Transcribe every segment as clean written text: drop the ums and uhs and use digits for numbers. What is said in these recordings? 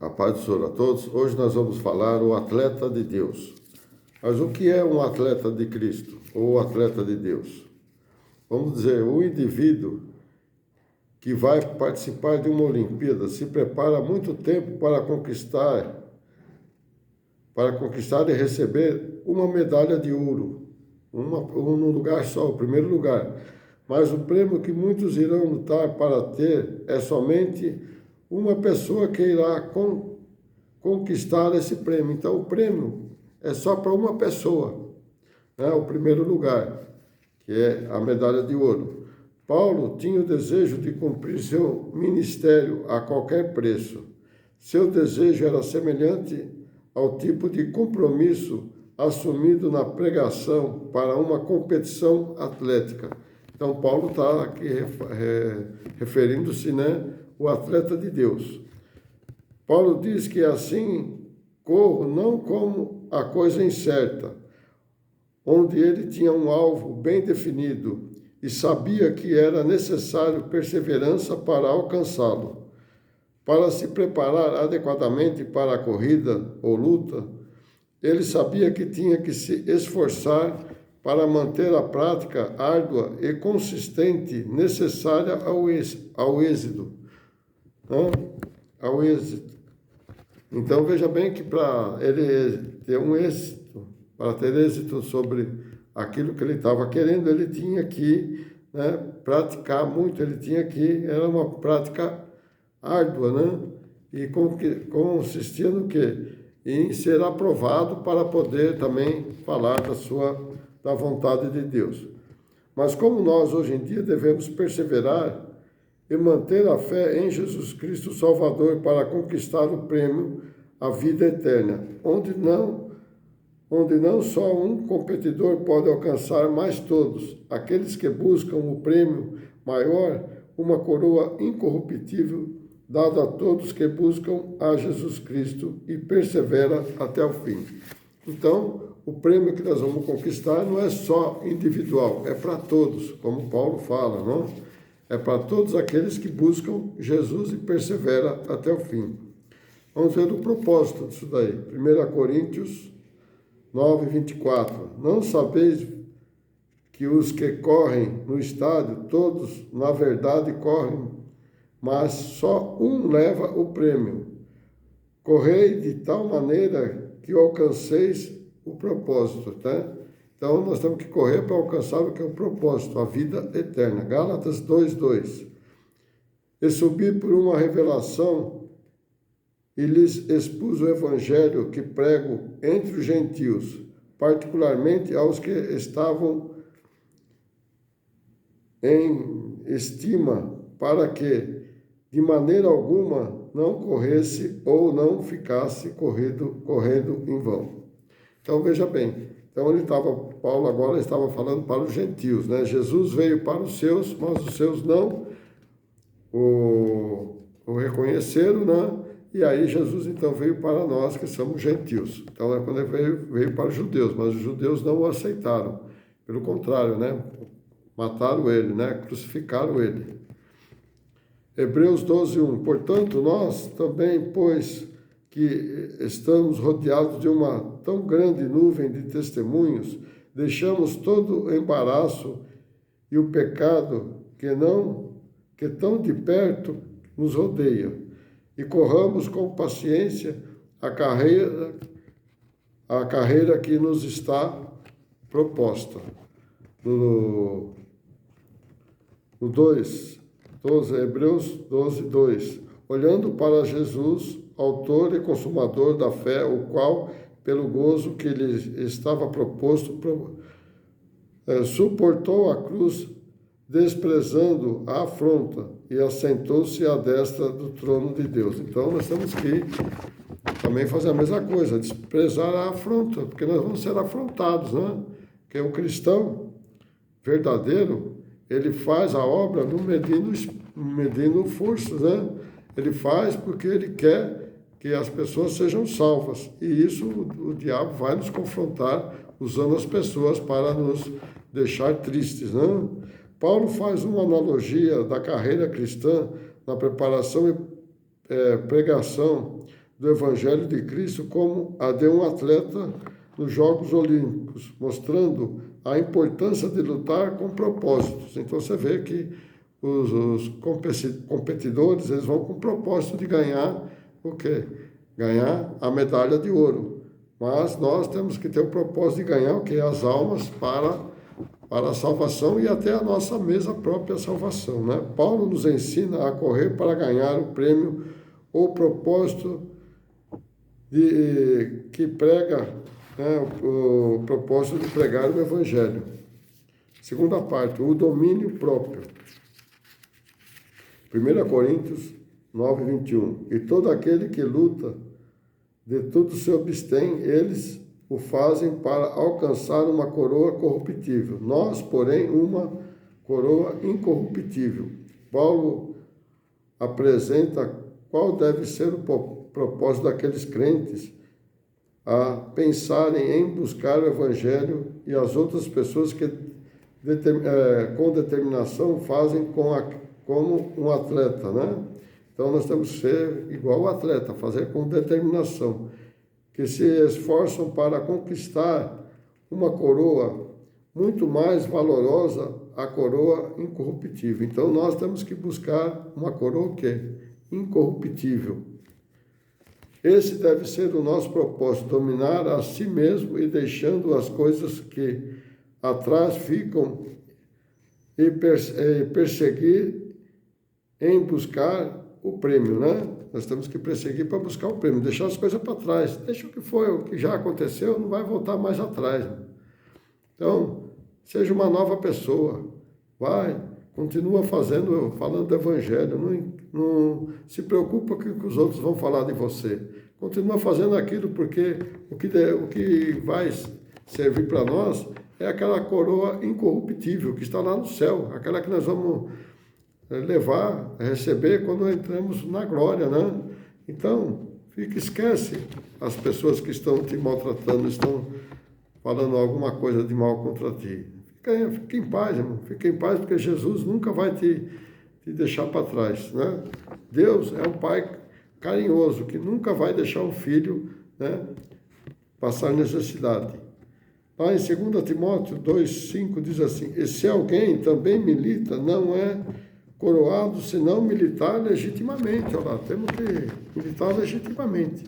A paz do Senhor a todos. Hoje nós vamos falar o atleta de Deus. Mas o que é um atleta de Cristo ou atleta de Deus? Vamos dizer, o indivíduo que vai participar de uma Olimpíada se prepara há muito tempo para conquistar e receber uma medalha de ouro, num lugar só, o primeiro lugar. Mas o prêmio que muitos irão lutar para ter é somente uma pessoa que irá conquistar esse prêmio. Então, o prêmio é só para uma pessoa, né? O primeiro lugar, que é a medalha de ouro. Paulo tinha o desejo de cumprir seu ministério a qualquer preço. Seu desejo era semelhante ao tipo de compromisso assumido na pregação para uma competição atlética. Então, Paulo está aqui referindo-se, né, o atleta de Deus. Paulo diz que assim corro não como a coisa incerta, onde ele tinha um alvo bem definido e sabia que era necessário perseverança para alcançá-lo. Para se preparar adequadamente para a corrida ou luta, ele sabia que tinha que se esforçar para manter a prática árdua e consistente necessária ao êxito. Ao êxito. Então, veja bem que para ele ter um êxito, para ter êxito sobre aquilo que ele estava querendo, ele tinha que, né, praticar muito, era uma prática árdua, né? E consistia no quê? Em ser aprovado para poder também falar da vontade de Deus. Mas como nós hoje em dia devemos perseverar e manter a fé em Jesus Cristo Salvador para conquistar o prêmio, a vida eterna, onde não só um competidor pode alcançar, mas todos, aqueles que buscam o prêmio maior, uma coroa incorruptível, dada a todos que buscam a Jesus Cristo e persevera até o fim. Então, o prêmio que nós vamos conquistar não é só individual, é para todos, como Paulo fala, não? É para todos aqueles que buscam Jesus e persevera até o fim. Vamos ver o propósito disso daí. 1 Coríntios 9, 24. Não sabeis que os que correm no estádio, todos, na verdade, correm, mas só um leva o prêmio. Correi de tal maneira que alcanceis o propósito, tá? Então, nós temos que correr para alcançar o que é o propósito, a vida eterna. Gálatas 2:2. E subi por uma revelação e lhes expus o evangelho que prego entre os gentios, particularmente aos que estavam em estima, para que, de maneira alguma, não corresse ou não ficasse correndo em vão. Então, veja bem. Então, Paulo agora estava falando para os gentios, né? Jesus veio para os seus, mas os seus não o reconheceram, né? E aí Jesus então veio para nós que somos gentios. Então, quando ele veio para os judeus, mas os judeus não o aceitaram. Pelo contrário, né? Mataram ele, né? Crucificaram ele. Hebreus 12:1. Portanto, nós também, pois que estamos rodeados de uma tão grande nuvem de testemunhos, deixamos todo o embaraço e o pecado que tão de perto nos rodeia, e corramos com paciência a carreira que nos está proposta. No 12, Hebreus 12:2. Olhando para Jesus, autor e consumador da fé, o qual, pelo gozo que lhe estava proposto, suportou a cruz, desprezando a afronta, e assentou-se à destra do trono de Deus. Então, nós temos que também fazer a mesma coisa, desprezar a afronta, porque nós vamos ser afrontados, né? Porque o cristão verdadeiro, ele faz a obra não medindo forças, né? Ele faz porque ele quer que as pessoas sejam salvas. E isso o diabo vai nos confrontar usando as pessoas para nos deixar tristes, né? Paulo faz uma analogia da carreira cristã na preparação e pregação do Evangelho de Cristo como a de um atleta nos Jogos Olímpicos, mostrando a importância de lutar com propósitos. Então você vê que os competidores, eles vão com o propósito de ganhar o quê? Ganhar a medalha de ouro. Mas nós temos que ter o propósito de ganhar o quê? As almas para a salvação e até a nossa mesma própria salvação, né? Paulo nos ensina a correr para ganhar o prêmio ou propósito que prega, né, o propósito de pregar o Evangelho. Segunda parte, o domínio próprio. 1 Coríntios 9, 21. E todo aquele que luta, de tudo se abstém, eles o fazem para alcançar uma coroa corruptível. Nós, porém, uma coroa incorruptível. Paulo apresenta qual deve ser o propósito daqueles crentes a pensarem em buscar o Evangelho e as outras pessoas que com determinação fazem como um atleta, né? Então nós temos que ser igual o atleta, fazer com determinação, que se esforçam para conquistar uma coroa muito mais valorosa, a coroa incorruptível. Então nós temos que buscar uma coroa que é incorruptível. Esse deve ser o nosso propósito, dominar a si mesmo e deixando as coisas que atrás ficam e perseguir em buscar o prêmio, né? Nós temos que perseguir para buscar o prêmio, deixar as coisas para trás. Deixa o que foi, o que já aconteceu, não vai voltar mais atrás. Então, seja uma nova pessoa. Continua falando do Evangelho. Não se preocupa com o que os outros vão falar de você. Continua fazendo aquilo, porque o que vai servir para nós é aquela coroa incorruptível que está lá no céu, aquela que nós vamos levar, receber quando entramos na glória, né? Então, esquece as pessoas que estão te maltratando, estão falando alguma coisa de mal contra ti. Fica em paz, irmão. Fica em paz, porque Jesus nunca vai te deixar para trás, né? Deus é um pai carinhoso, que nunca vai deixar um filho, né, passar necessidade. Lá em 2 Timóteo 2,5 diz assim: e se alguém também milita, não é coroado, senão militar legitimamente. Olha lá, temos que militar legitimamente.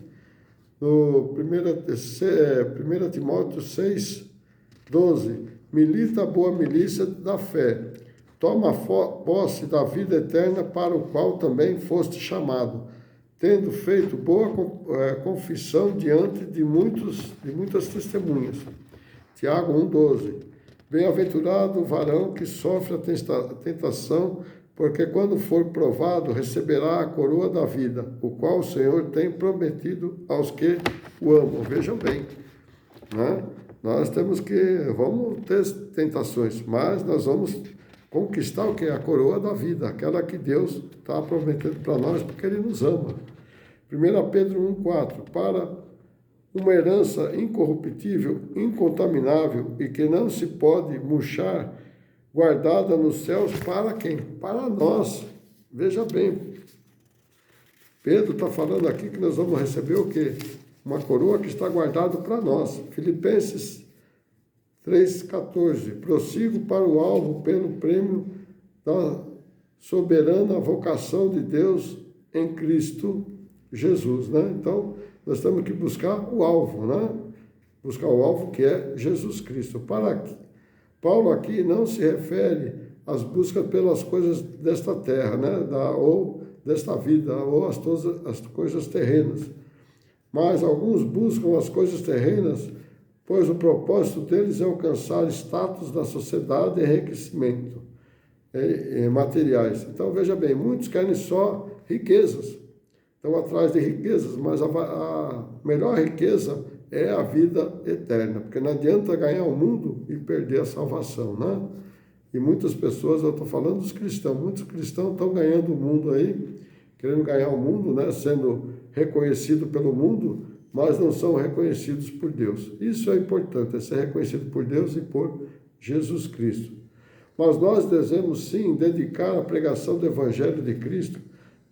No 1 Timóteo 6,12, milita a boa milícia da fé, toma posse da vida eterna para o qual também foste chamado, tendo feito boa confissão diante de muitas testemunhas. Tiago 1,12, bem-aventurado o varão que sofre a tentação, porque quando for provado, receberá a coroa da vida, o qual o Senhor tem prometido aos que o amam. Vejam bem, né? Nós vamos ter tentações, mas nós vamos conquistar o que? A coroa da vida, aquela que Deus está prometendo para nós, porque Ele nos ama. 1 Pedro 1,4, para uma herança incorruptível, incontaminável e que não se pode murchar, guardada nos céus para quem? Para nós. Veja bem, Pedro está falando aqui que nós vamos receber o quê? Uma coroa que está guardada para nós. Filipenses 3,14. Prossigo para o alvo pelo prêmio da soberana vocação de Deus em Cristo Jesus, né? Então, nós temos que buscar o alvo, né? Buscar o alvo que é Jesus Cristo. Paulo aqui não se refere às buscas pelas coisas desta terra, né? Ou desta vida, ou as coisas terrenas. Mas alguns buscam as coisas terrenas, pois o propósito deles é alcançar status na sociedade e enriquecimento materiais. Então, veja bem, muitos querem só riquezas, estão atrás de riquezas, mas a melhor riqueza é a vida eterna, porque não adianta ganhar o mundo e perder a salvação, né? E muitas pessoas, eu estou falando dos cristãos, muitos cristãos estão ganhando o mundo aí, querendo ganhar o mundo, né? Sendo reconhecido pelo mundo, mas não são reconhecidos por Deus. Isso é importante, é ser reconhecido por Deus e por Jesus Cristo. Mas nós devemos sim dedicar a pregação do Evangelho de Cristo,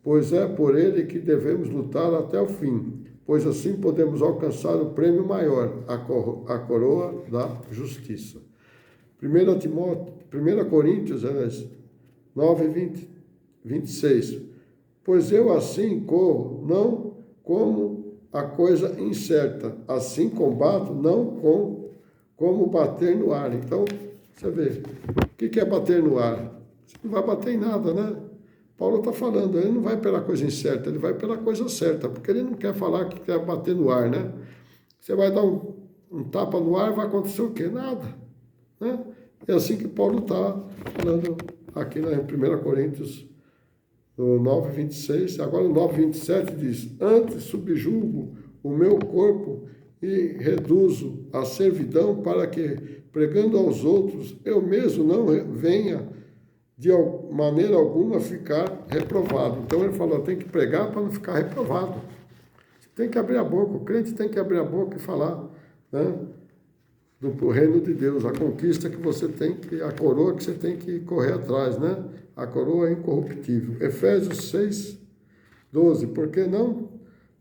pois é por ele que devemos lutar até o fim, pois assim podemos alcançar o prêmio maior, a coroa da justiça. 1 Coríntios 9, 26. Pois eu assim corro, não como a coisa incerta, assim combato, não como bater no ar. Então, você vê, o que é bater no ar? Você não vai bater em nada, né? Paulo está falando, ele não vai pela coisa incerta, ele vai pela coisa certa, porque ele não quer falar que quer bater no ar, né? Você vai dar um tapa no ar, vai acontecer o quê? Nada, né? É assim que Paulo está falando aqui em 1 Coríntios, no 9, 26. Agora, no 9, 27 diz: antes subjugo o meu corpo e reduzo a servidão para que, pregando aos outros, eu mesmo não venha de maneira alguma ficar reprovado. Então ele falou, tem que pregar para não ficar reprovado. Você tem que abrir a boca, o crente tem que abrir a boca e falar, né, do reino de Deus, a conquista que você tem que, a coroa que você tem que correr atrás, né? A coroa é incorruptível. Efésios 6, 12, porque não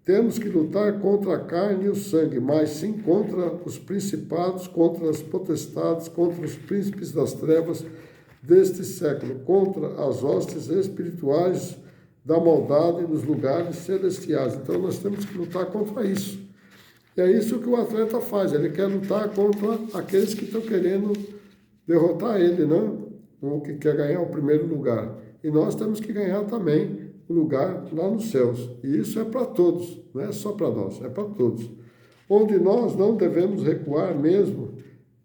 temos que lutar contra a carne e o sangue, mas sim contra os principados, contra as potestades, contra os príncipes das trevas deste século, contra as hostes espirituais da maldade nos lugares celestiais. Então nós temos que lutar contra isso. E é isso que o atleta faz, ele quer lutar contra aqueles que estão querendo derrotar ele, né? O que quer ganhar o primeiro lugar. E nós temos que ganhar também o lugar lá nos céus. E isso é para todos, não é só para nós, é para todos. Onde nós não devemos recuar mesmo,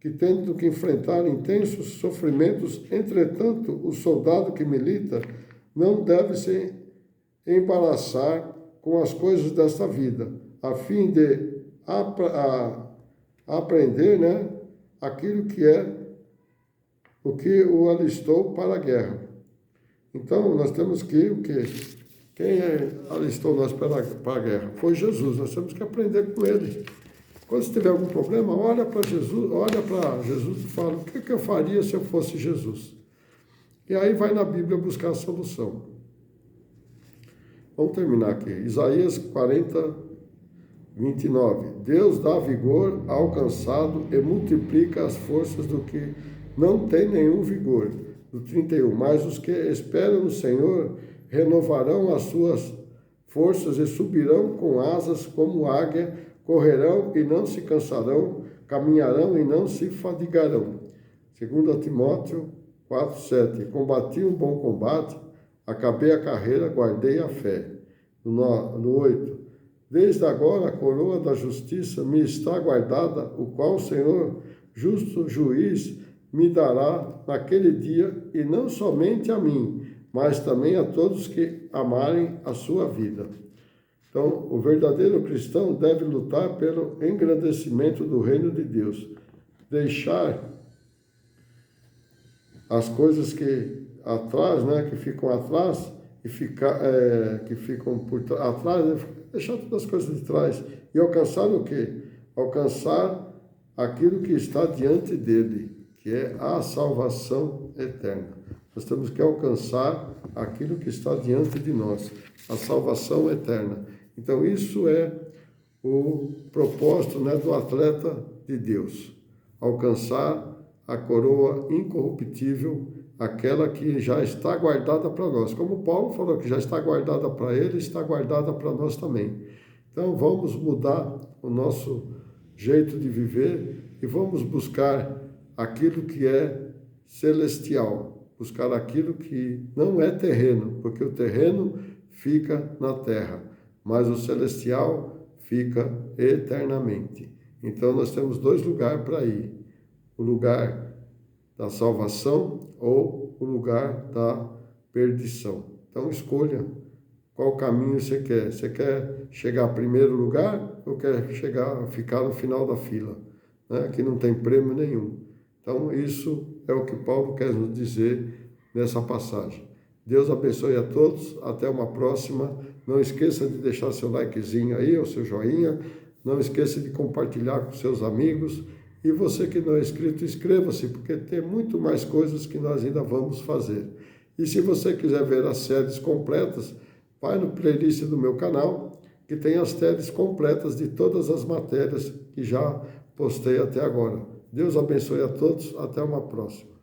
que tendo que enfrentar intensos sofrimentos, entretanto, o soldado que milita não deve se embaraçar com as coisas desta vida, a fim de aprender, né, aquilo que é o que o alistou para a guerra. Então, nós temos que, o quê? Quem alistou nós para a guerra? Foi Jesus, nós temos que aprender com ele. Quando você tiver algum problema, olha para Jesus e fala, o que eu faria se eu fosse Jesus? E aí vai na Bíblia buscar a solução. Vamos terminar aqui. Isaías 40, 29. Deus dá vigor ao cansado e multiplica as forças do que não tem nenhum vigor. Do 31. Mas os que esperam no Senhor renovarão as suas forças e subirão com asas como águia, correrão e não se cansarão, caminharão e não se fadigarão. 2 Timóteo 4, 7. Combati um bom combate, acabei a carreira, guardei a fé. No 8. Desde agora a coroa da justiça me está guardada, o qual o Senhor, justo juiz, me dará naquele dia, e não somente a mim, mas também a todos que amarem a sua vida. Então, o verdadeiro cristão deve lutar pelo engrandecimento do reino de Deus, deixar as coisas que atrás, né, que ficam atrás e que ficam por atrás, né, deixar todas as coisas de trás e alcançar o quê? Alcançar aquilo que está diante dele, que é a salvação eterna. Nós temos que alcançar aquilo que está diante de nós, a salvação eterna. Então, isso é o propósito, né, do atleta de Deus, alcançar a coroa incorruptível, aquela que já está guardada para nós. Como Paulo falou que já está guardada para ele, está guardada para nós também. Então, vamos mudar o nosso jeito de viver e vamos buscar aquilo que é celestial, buscar aquilo que não é terreno, porque o terreno fica na terra, mas o celestial fica eternamente. Então, nós temos dois lugares para ir: o lugar da salvação ou o lugar da perdição. Então, escolha qual caminho você quer. Você quer chegar em primeiro lugar ou quer ficar no final da fila, né? Que não tem prêmio nenhum. Então, isso é o que Paulo quer nos dizer nessa passagem. Deus abençoe a todos. Até uma próxima. Não esqueça de deixar seu likezinho aí, ou seu joinha. Não esqueça de compartilhar com seus amigos. E você que não é inscrito, inscreva-se, porque tem muito mais coisas que nós ainda vamos fazer. E se você quiser ver as séries completas, vai no playlist do meu canal que tem as tags completas de todas as matérias que já postei até agora. Deus abençoe a todos, até uma próxima.